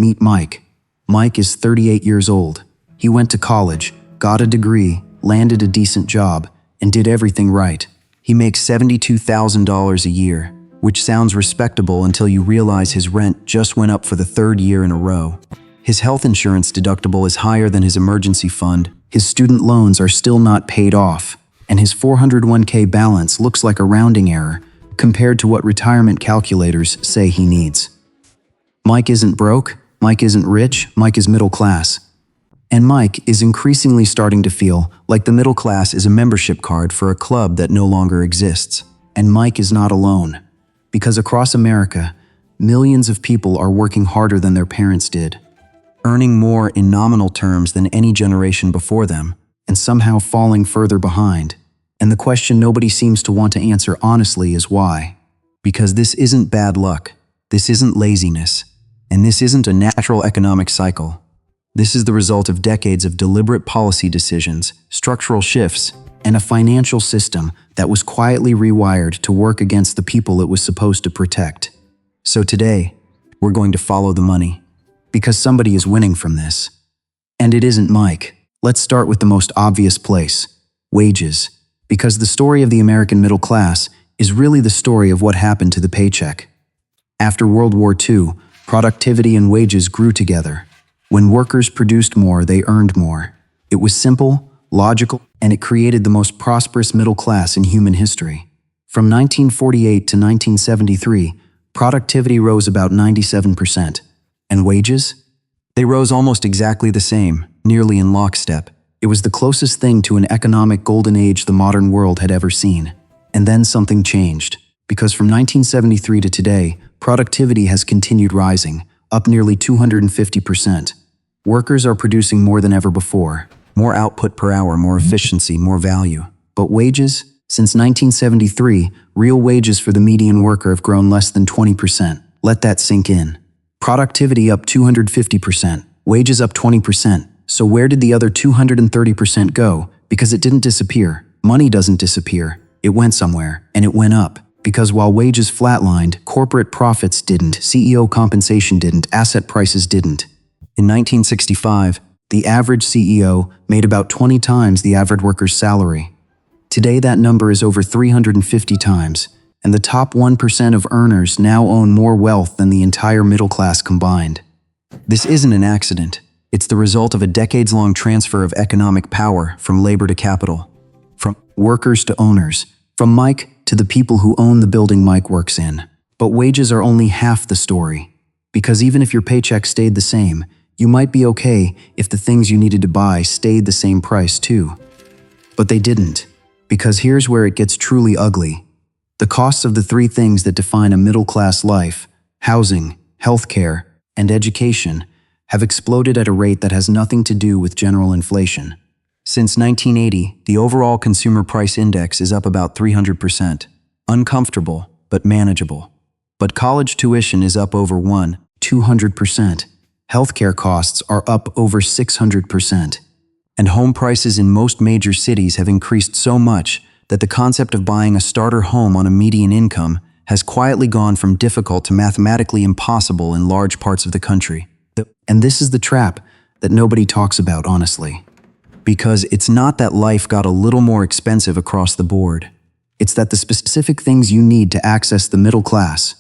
Meet Mike. Mike is 38 years old. He went to college, got a degree, landed a decent job, and did everything right. He makes $72,000 a year, which sounds respectable until you realize his rent just went up for the third year in a row. His health insurance deductible is higher than his emergency fund, his student loans are still not paid off, and his 401k balance looks like a rounding error compared to what retirement calculators say he needs. Mike isn't broke, Mike isn't rich, Mike is middle class. And Mike is increasingly starting to feel like the middle class is a membership card for a club that no longer exists. And Mike is not alone, because across America, millions of people are working harder than their parents did, earning more in nominal terms than any generation before them, and somehow falling further behind. And the question nobody seems to want to answer honestly is why. Because this isn't bad luck, this isn't laziness, and this isn't a natural economic cycle. This is the result of decades of deliberate policy decisions, structural shifts, and a financial system that was quietly rewired to work against the people it was supposed to protect. So today, we're going to follow the money, because somebody is winning from this. And it isn't Mike. Let's start with the most obvious place, wages, because the story of the American middle class is really the story of what happened to the paycheck. After World War II, productivity and wages grew together. When workers produced more, they earned more. It was simple, logical, and it created the most prosperous middle class in human history. From 1948 to 1973, productivity rose about 97%. And wages? They rose almost exactly the same, nearly in lockstep. It was the closest thing to an economic golden age the modern world had ever seen. And then something changed, because from 1973 to today, productivity has continued rising, up nearly 250%. Workers are producing more than ever before. More output per hour, more efficiency, more value. But wages? Since 1973, real wages for the median worker have grown less than 20%. Let that sink in. Productivity up 250%, wages up 20%. So where did the other 230% go? Because it didn't disappear. Money doesn't disappear. It went somewhere, and it went up. Because while wages flatlined, corporate profits didn't, CEO compensation didn't, asset prices didn't. In 1965, the average CEO made about 20 times the average worker's salary. Today that number is over 350 times, and the top 1% of earners now own more wealth than the entire middle class combined. This isn't an accident. It's the result of a decades-long transfer of economic power from labor to capital, from workers to owners, from Mike to the people who own the building Mike works in. But wages are only half the story, because even if your paycheck stayed the same, you might be okay if the things you needed to buy stayed the same price too. But they didn't, because here's where it gets truly ugly. The costs of the three things that define a middle-class life, housing, healthcare, and education, have exploded at a rate that has nothing to do with general inflation. Since 1980, the overall consumer price index is up about 300%. Uncomfortable, but manageable. But college tuition is up over 200%. Healthcare costs are up over 600%. And home prices in most major cities have increased so much that the concept of buying a starter home on a median income has quietly gone from difficult to mathematically impossible in large parts of the country. And this is the trap that nobody talks about, honestly. Because it's not that life got a little more expensive across the board. It's that the specific things you need to access the middle class,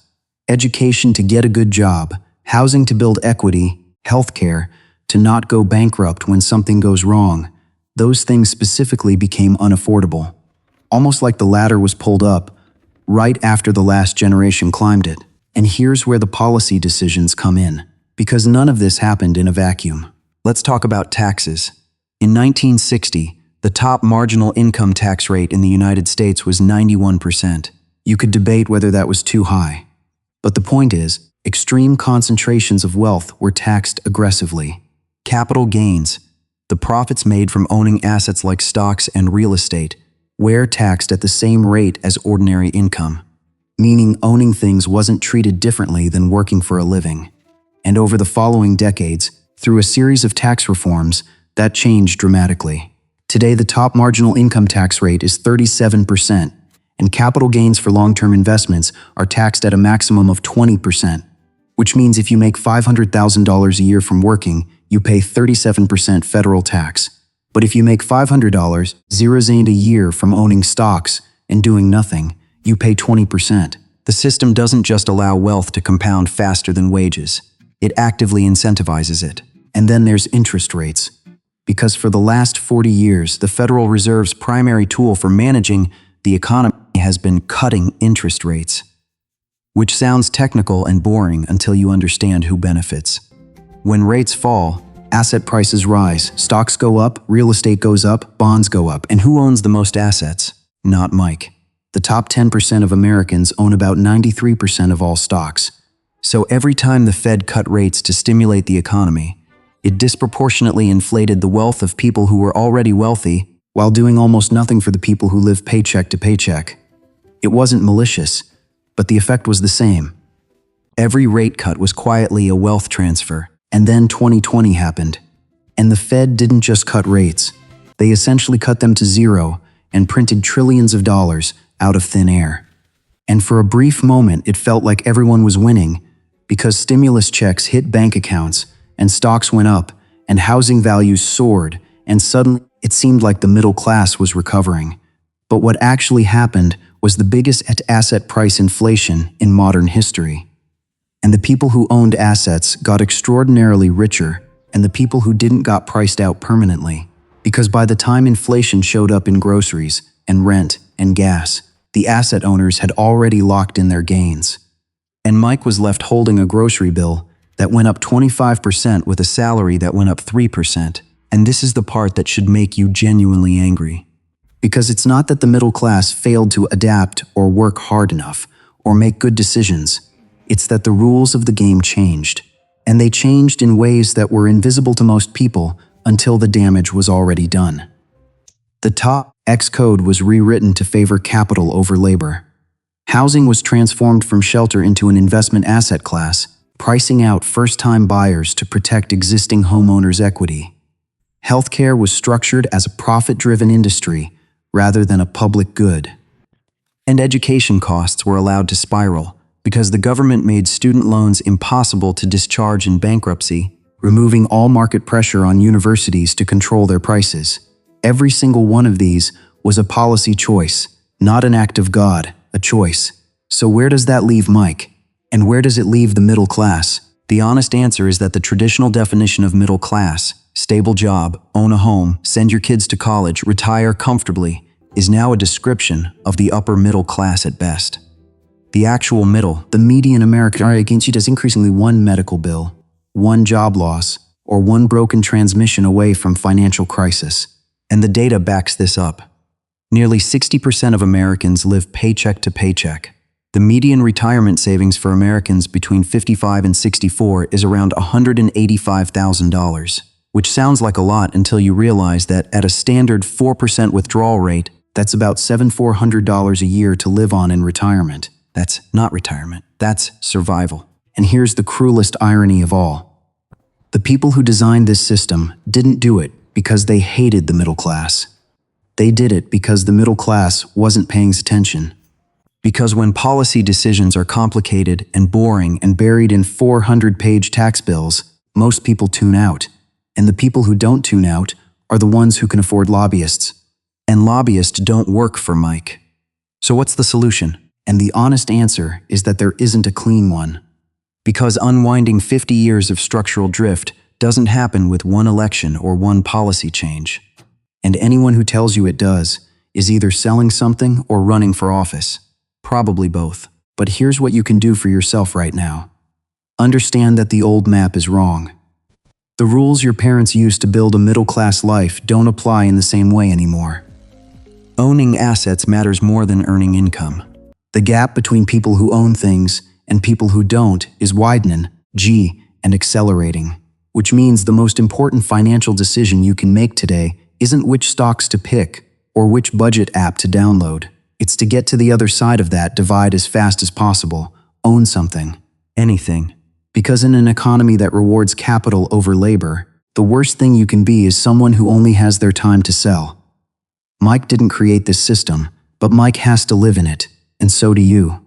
education to get a good job, housing to build equity, healthcare to not go bankrupt when something goes wrong, those things specifically became unaffordable. Almost like the ladder was pulled up right after the last generation climbed it. And here's where the policy decisions come in, because none of this happened in a vacuum. Let's talk about taxes. In 1960, the top marginal income tax rate in the United States was 91%. You could debate whether that was too high. But the point is, extreme concentrations of wealth were taxed aggressively. Capital gains, the profits made from owning assets like stocks and real estate, were taxed at the same rate as ordinary income, meaning owning things wasn't treated differently than working for a living. And over the following decades, through a series of tax reforms, that changed dramatically. Today, the top marginal income tax rate is 37%, and capital gains for long-term investments are taxed at a maximum of 20%. which means if you make $500,000 a year from working, you pay 37% federal tax. But if you make $500, a year from owning stocks and doing nothing, you pay 20%. The system doesn't just allow wealth to compound faster than wages. It actively incentivizes it. And then there's interest rates. Because for the last 40 years, the Federal Reserve's primary tool for managing the economy has been cutting interest rates. Which sounds technical and boring until you understand who benefits. When rates fall, asset prices rise, stocks go up, real estate goes up, bonds go up, and who owns the most assets? Not Mike. The top 10% of Americans own about 93% of all stocks. So every time the Fed cut rates to stimulate the economy, it disproportionately inflated the wealth of people who were already wealthy while doing almost nothing for the people who live paycheck to paycheck. It wasn't malicious, but the effect was the same. Every rate cut was quietly a wealth transfer, and then 2020 happened. And the Fed didn't just cut rates. They essentially cut them to zero and printed trillions of dollars out of thin air. And for a brief moment, it felt like everyone was winning because stimulus checks hit bank accounts and stocks went up and housing values soared, and suddenly it seemed like the middle class was recovering. But what actually happened was the biggest asset price inflation in modern history. And the people who owned assets got extraordinarily richer, and the people who didn't got priced out permanently. Because by the time inflation showed up in groceries and rent and gas, the asset owners had already locked in their gains. And Mike was left holding a grocery bill that went up 25% with a salary that went up 3%. And this is the part that should make you genuinely angry. Because it's not that the middle class failed to adapt or work hard enough or make good decisions. It's that the rules of the game changed. And they changed in ways that were invisible to most people until the damage was already done. The top X code was rewritten to favor capital over labor. Housing was transformed from shelter into an investment asset class, pricing out first-time buyers to protect existing homeowners' equity. Healthcare was structured as a profit-driven industry rather than a public good. And education costs were allowed to spiral because the government made student loans impossible to discharge in bankruptcy, removing all market pressure on universities to control their prices. Every single one of these was a policy choice, not an act of God, a choice. So where does that leave Mike? And where does it leave the middle class? The honest answer is that the traditional definition of middle class, stable job, own a home, send your kids to college, retire comfortably, is now a description of the upper middle class at best. The actual middle, the median American, is increasingly one medical bill, one job loss, or one broken transmission away from financial crisis. And the data backs this up. Nearly 60% of Americans live paycheck to paycheck. The median retirement savings for Americans between 55 and 64 is around $185,000, which sounds like a lot until you realize that at a standard 4% withdrawal rate, that's about $7,400 a year to live on in retirement. That's not retirement, that's survival. And here's the cruelest irony of all. The people who designed this system didn't do it because they hated the middle class. They did it because the middle class wasn't paying attention. Because when policy decisions are complicated and boring and buried in 400-page tax bills, most people tune out. And the people who don't tune out are the ones who can afford lobbyists. And lobbyists don't work for Mike. So what's the solution? And the honest answer is that there isn't a clean one. Because unwinding 50 years of structural drift doesn't happen with one election or one policy change. And anyone who tells you it does is either selling something or running for office. Probably both. But here's what you can do for yourself right now. Understand that the old map is wrong. The rules your parents used to build a middle-class life don't apply in the same way anymore. Owning assets matters more than earning income. The gap between people who own things and people who don't is widening, and accelerating. Which means the most important financial decision you can make today isn't which stocks to pick or which budget app to download. It's to get to the other side of that divide as fast as possible. Own something. Anything. Because in an economy that rewards capital over labor, the worst thing you can be is someone who only has their time to sell. Mike didn't create this system, but Mike has to live in it, and so do you.